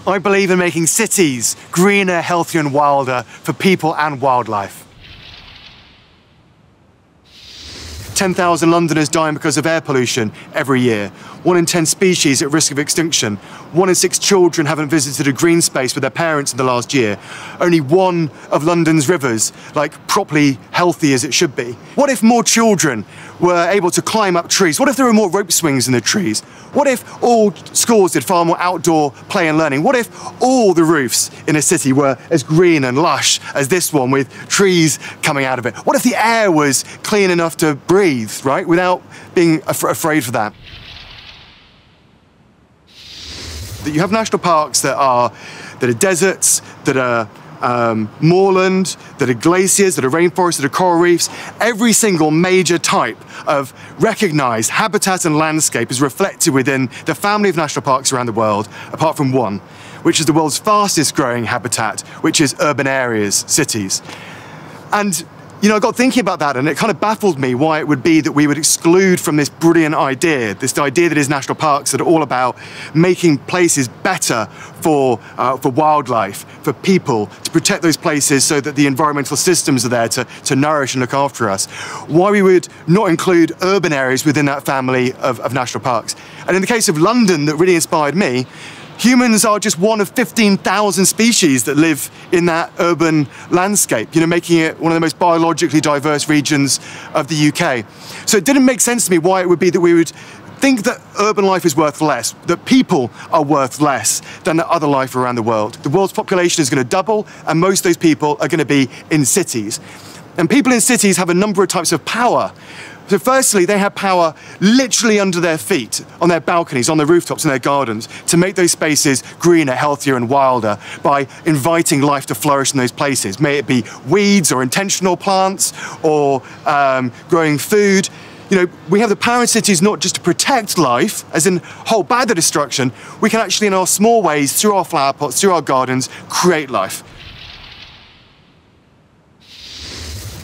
I believe in making cities greener, healthier and wilder for people and wildlife. 10,000 Londoners dying because of air pollution every year. 1 in 10 species at risk of extinction. 1 in 6 children haven't visited a green space with their parents in the last year. Only 1 of London's rivers, properly healthy as it should be. What if more children were able to climb up trees? What if there were more rope swings in the trees? What if all schools did far more outdoor play and learning? What if all the roofs in a city were as green and lush as this one with trees coming out of it? What if the air was clean enough to breathe, right, without being afraid for that? That you have national parks that are deserts, that are moorland, that are glaciers, that are rainforests, that are coral reefs. Every single major type of recognised habitat and landscape is reflected within the family of national parks around the world, apart from one, which is the world's fastest growing habitat, which is urban areas, cities. And I got thinking about that, and it kind of baffled me why it would be that we would exclude from this brilliant idea, this idea that is national parks that are all about making places better for wildlife, for people, to protect those places so that the environmental systems are there to nourish and look after us. Why we would not include urban areas within that family of national parks. And in the case of London, that really inspired me, humans are just one of 15,000 species that live in that urban landscape, making it one of the most biologically diverse regions of the UK. So it didn't make sense to me why it would be that we would think that urban life is worth less, that people are worth less than the other life around the world. The world's population is going to double, and most of those people are going to be in cities. And people in cities have a number of types of power. So firstly, they have power literally under their feet, on their balconies, on their rooftops, in their gardens, to make those spaces greener, healthier and wilder by inviting life to flourish in those places. May it be weeds or intentional plants or growing food. We have the power in cities not just to protect life, as in hold back the destruction. We can actually, in our small ways, through our flower pots, through our gardens, create life.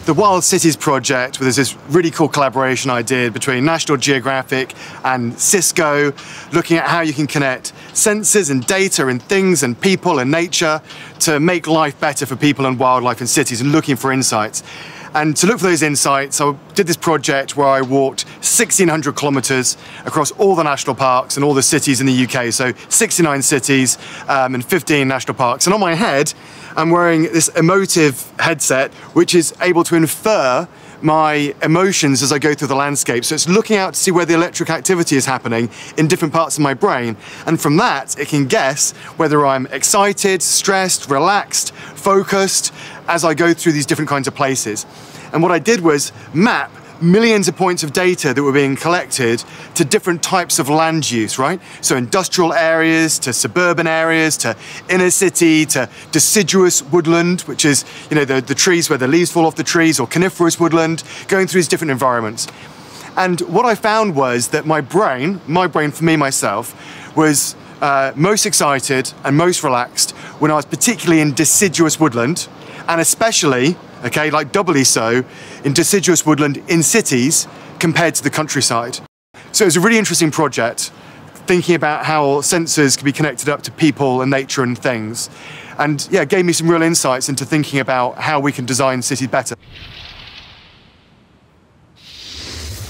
The Wild Cities project, where there's this really cool collaboration I did between National Geographic and Cisco, looking at how you can connect sensors and data and things and people and nature to make life better for people and wildlife in cities, and looking for insights. And to look for those insights, I did this project where I walked 1,600 kilometres across all the national parks and all the cities in the UK, so 69 cities and 15 national parks. And on my head, I'm wearing this emotive headset, which is able to infer my emotions as I go through the landscape. So it's looking out to see where the electric activity is happening in different parts of my brain. And from that, it can guess whether I'm excited, stressed, relaxed, focused, as I go through these different kinds of places. And what I did was map millions of points of data that were being collected to different types of land use, right? So industrial areas, to suburban areas, to inner city, to deciduous woodland, which is, the trees where the leaves fall off the trees, or coniferous woodland, going through these different environments. And what I found was that my brain for me, myself, was most excited and most relaxed when I was particularly in deciduous woodland, and especially, doubly so, in deciduous woodland in cities compared to the countryside. So it was a really interesting project, thinking about how sensors can be connected up to people and nature and things. And yeah, it gave me some real insights into thinking about how we can design cities better.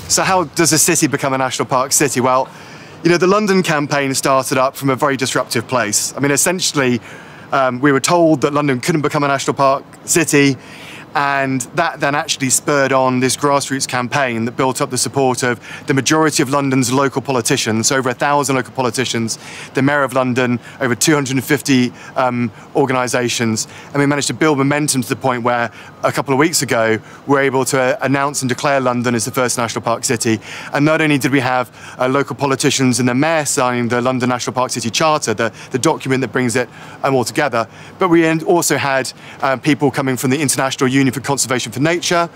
So how does a city become a national park city? Well, the London campaign started up from a very disruptive place. I mean, essentially, we were told that London couldn't become a national park city, and that then actually spurred on this grassroots campaign that built up the support of the majority of London's local politicians, over 1,000 local politicians, the Mayor of London, over 250 organisations, and we managed to build momentum to the point where a couple of weeks ago we were able to announce and declare London as the first national park city. And not only did we have local politicians and the Mayor signing the London National Park City Charter, the document that brings it all together, but we also had people coming from the International Union for Conservation for Nature,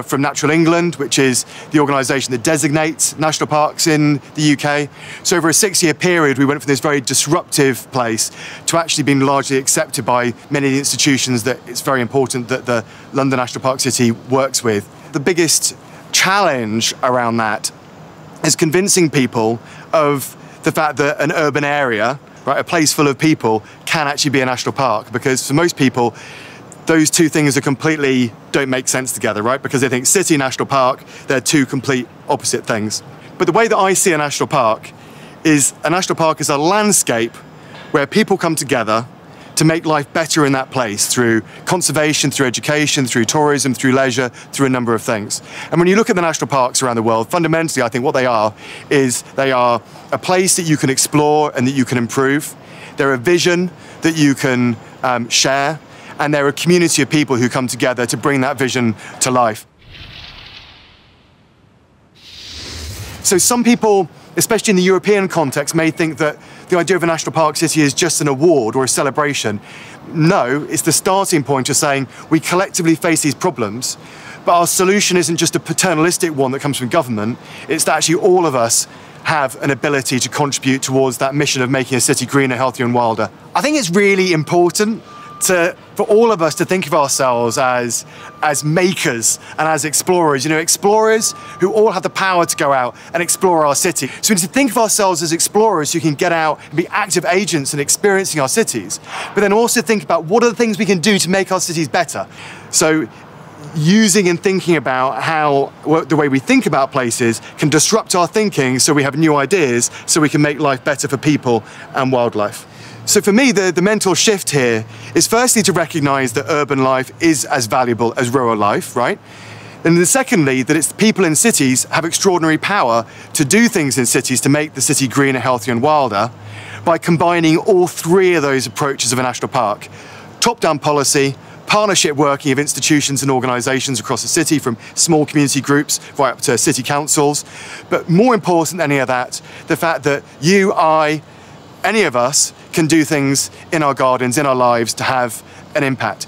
from Natural England, which is the organisation that designates national parks in the UK. So over a 6-year period, we went from this very disruptive place to actually being largely accepted by many of the institutions that it's very important that the London National Park City works with. The biggest challenge around that is convincing people of the fact that an urban area right? A place full of people can actually be a national park, because for most people, those two things don't make sense together, right? Because they think city, national park, they're two complete opposite things. But the way that I see a national park is a landscape where people come together to make life better in that place through conservation, through education, through tourism, through leisure, through a number of things. And when you look at the national parks around the world, fundamentally, I think what they are is they are a place that you can explore and that you can improve. They're a vision that you can share, and they're a community of people who come together to bring that vision to life. So some people, especially in the European context, may think that the idea of a national park city is just an award or a celebration. No, it's the starting point of saying we collectively face these problems, but our solution isn't just a paternalistic one that comes from government, it's that actually all of us have an ability to contribute towards that mission of making a city greener, healthier and wilder. I think it's really important for all of us to think of ourselves as makers and as explorers. You know, explorers who all have the power to go out and explore our city. So we need to think of ourselves as explorers who can get out and be active agents in experiencing our cities, but then also think about what are the things we can do to make our cities better. So using and thinking about how the way we think about places can disrupt our thinking so we have new ideas so we can make life better for people and wildlife. So for me, the mental shift here is firstly to recognise that urban life is as valuable as rural life, right? And then secondly, that it's people in cities have extraordinary power to do things in cities to make the city greener, healthier and wilder by combining all three of those approaches of a national park. Top-down policy, partnership working of institutions and organisations across the city, from small community groups right up to city councils. But more important than any of that, the fact that you, I, any of us can do things in our gardens, in our lives to have an impact.